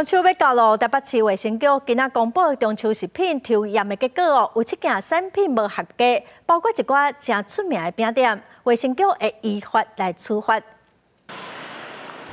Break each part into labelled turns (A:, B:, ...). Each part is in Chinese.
A: 中秋要到咯，台北市卫生局今仔公布中秋食品抽验的结果哦，有7件产品无合格，包括一寡正出名的饼店，卫生局会依法来处罚。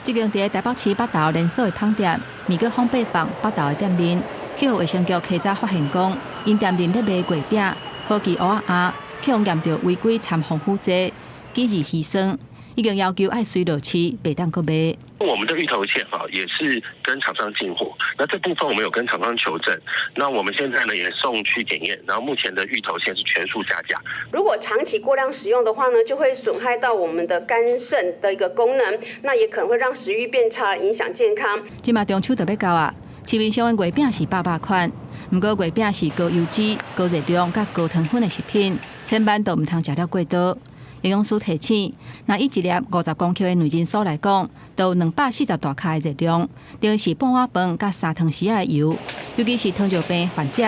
B: 这间伫台北市北投连锁的胖店，面个烘焙坊北投的店面，去互卫生局稽查发现讲，因店面咧卖月饼、好记蚵仔，去互验到违规掺防腐剂、记忆稀酸。 已经要求爱随落市，袂当搁卖。
C: 我们的芋头馅也是跟厂商进货，那这部分我们有跟厂商求证，那我们现在呢也送去检验，然后目前的芋头馅是全数下架。
D: 如果长期过量使用的话呢，就会损害到我们的肝肾的一个功能，那也可能会让食欲变差，影响健康。
B: 即马中秋就要到啊，市面上的月饼是800款，不过月饼是高油脂、高热量、甲高糖分的食品，千万都唔通食了过多。 营养师提醒，那以一粒50公克的内认素来讲，都有240大卡的热量，等于是半碗饭甲3汤匙的油。尤其是糖尿病患者，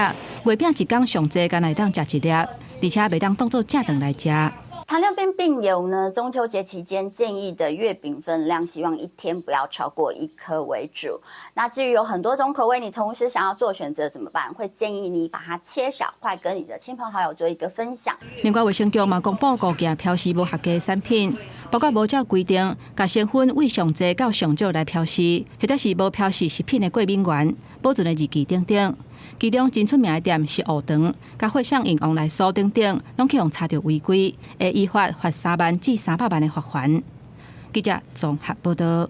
B: 月饼一天上济敢来当食一粒，而且袂当当做正饭来食。
E: 糖尿病病友呢，中秋节期间建议的月饼分量，希望一天不要超过1颗为主。那至于有很多种口味，你同时想要做选择怎么办？会建议你把它切小块，跟你的亲朋好友做一个分享。
B: 另外，卫生局嘛公布5件标示无合格的产品，包括无照规定，甲成分为上济到上少来标示，或者是无标示食品的过敏原、保存的日期等等。 其中真出名的店是学堂，甲会上应用来所等等，拢去用查到违规，会依法罚3万至300万的罚款。记者综合报道。